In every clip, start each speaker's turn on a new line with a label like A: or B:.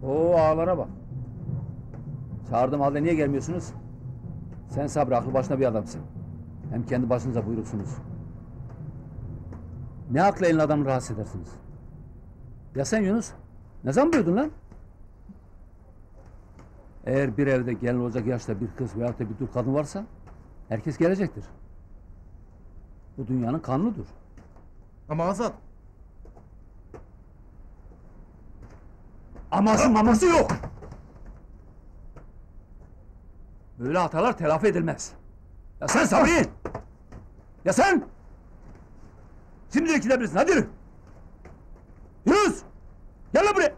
A: Oo, ağalara bak. Çağırdım halde niye gelmiyorsunuz? Sen Sabri aklı başına bir adamsın. Hem kendi başınıza buyruksunuz. Ne akla elin adamı rahatsız edersiniz? Ya sen Yunus? Ne zaman büyüdün lan? Eğer bir evde gelin olacak yaşta bir kız veyahut da bir dul kadın varsa herkes gelecektir. Bu dünyanın kanunudur.
B: Ama Azat.
A: Aması maması yok! Böyle hatalar telafi edilmez. Ya sen Sabri! Ya sen! Şimdi de gidebilirsin, hadi yürü! Yunus! Gel lan buraya!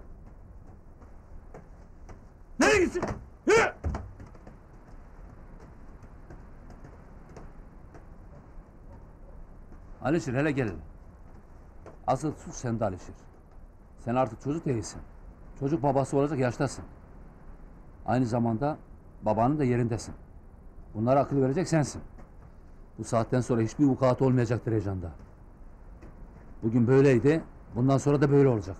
A: Nereye gitsin? Yürü! Alişir hele gelin. Asıl suç sende Alişir. Sen artık çocuk değilsin. Çocuk babası olacak yaştasın. Aynı zamanda babanın da yerindesin. Bunlara akıl verecek sensin. Bu saatten sonra hiçbir vukuat olmayacaktır Ecan'da. Bugün böyleydi, bundan sonra da böyle olacak.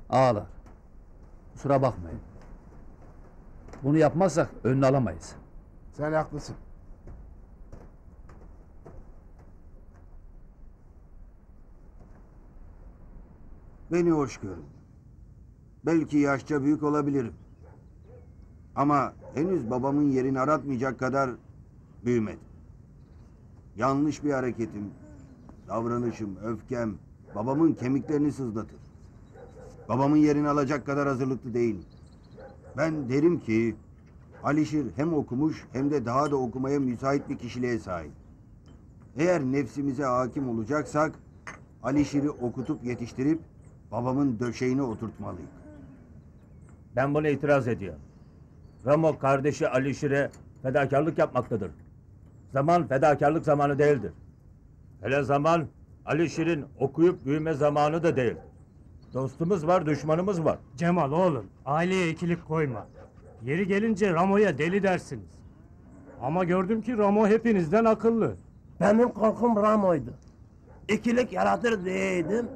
A: Ağalar, kusura bakmayın. Bunu yapmazsak önünü alamayız.
C: Sen haklısın.
D: Beni hoş görün. Belki yaşça büyük olabilirim. Ama henüz babamın yerini aratmayacak kadar büyümedim. Yanlış bir hareketim, davranışım, öfkem babamın kemiklerini sızlatır. Babamın yerini alacak kadar hazırlıklı değilim. Ben derim ki Alişir hem okumuş hem de daha da okumaya müsait bir kişiliğe sahip. Eğer nefsimize hakim olacaksak Alişir'i okutup yetiştirip babamın döşeğine oturtmalıyız.
E: Ben buna itiraz ediyorum. Ramo kardeşi Alişir'e fedakarlık yapmaktadır. Zaman fedakarlık zamanı değildir. Hele zaman Alişir'in okuyup büyüme zamanı da değil. Dostumuz var, düşmanımız var.
F: Cemal oğlum, aileye ikilik koyma. Yeri gelince Ramo'ya deli dersiniz. Ama gördüm ki Ramo hepinizden akıllı.
G: Benim korkum Ramo'ydu. İkilik yaratır diyeydim.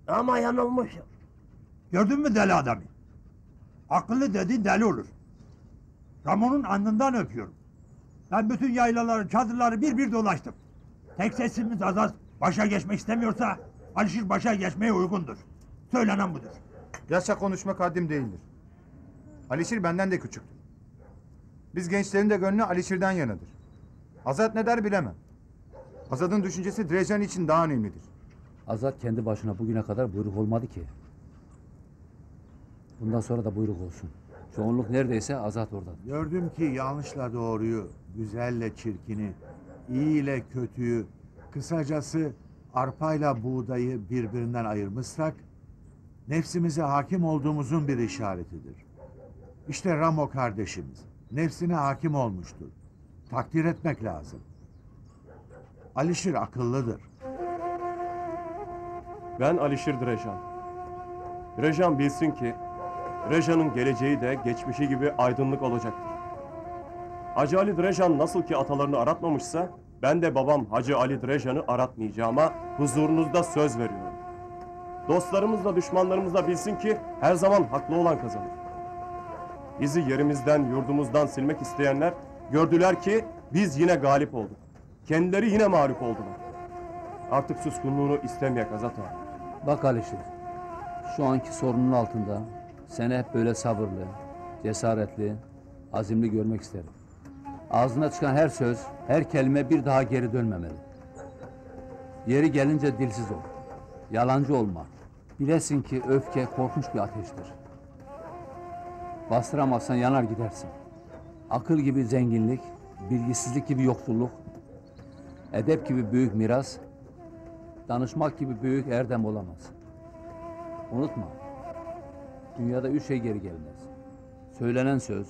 G: Ama yanılmışım.
H: Gördün mü deli adamı? Akıllı dediğin deli olur. Ramon'un alnından öpüyorum. Ben bütün yaylaları, çadırları bir dolaştım. Tek sesimiz Azat başa geçmek istemiyorsa Alişir başa geçmeye uygundur. Söylenen budur.
B: Yaşça konuşmak haddim değildir. Alişir benden de küçüktür. Biz gençlerin de gönlü Alişir'den yanadır. Azat ne der bilemem. Azat'ın düşüncesi Drejan için daha önemlidir.
A: Azat kendi başına bugüne kadar buyruk olmadı ki. Bundan sonra da buyruk olsun. Çoğunluk neredeyse Azat oradadır.
C: Gördüm ki yanlışla doğruyu, güzelle çirkini, iyi ile kötüyü, kısacası arpayla buğdayı birbirinden ayırmışsak, nefsimize hakim olduğumuzun bir işaretidir. İşte Ramo kardeşimiz, nefsine hakim olmuştur. Takdir etmek lazım. Alişir akıllıdır.
I: Ben Alişir Drejan. Drejan bilsin ki Drejan'ın geleceği de geçmişi gibi aydınlık olacaktır. Hacı Ali Drejan nasıl ki atalarını aratmamışsa ben de babam Hacı Ali Drejan'ı aratmayacağıma huzurunuzda söz veriyorum. Dostlarımız da düşmanlarımız da bilsin ki her zaman haklı olan kazanır. Bizi yerimizden, yurdumuzdan silmek isteyenler gördüler ki biz yine galip olduk. Kendileri yine mağlup oldular. Artık suskunluğunu istemeyek Azat ağa.
A: Bak Alişir, şu anki sorunun altında seni hep böyle sabırlı, cesaretli, azimli görmek isterim. Ağzına çıkan her söz, her kelime bir daha geri dönmemeli. Yeri gelince dilsiz ol, yalancı olma. Bilesin ki öfke korkunç bir ateştir. Bastıramazsan yanar gidersin. Akıl gibi zenginlik, bilgisizlik gibi yoksulluk, edep gibi büyük miras, danışmak gibi büyük erdem olamaz. Unutma, dünyada 3 şey geri gelmez. Söylenen söz,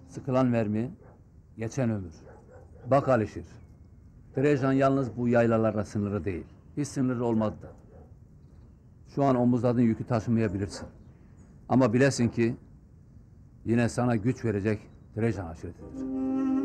A: sıkılan mermi, geçen ömür. Bak Alişir, Drejan yalnız bu yaylalarla sınırı değil. Hiç sınırı olmadı da. Şu an omuzladığın yükü taşımayabilirsin. Ama bilesin ki yine sana güç verecek Drejan aşiretidir.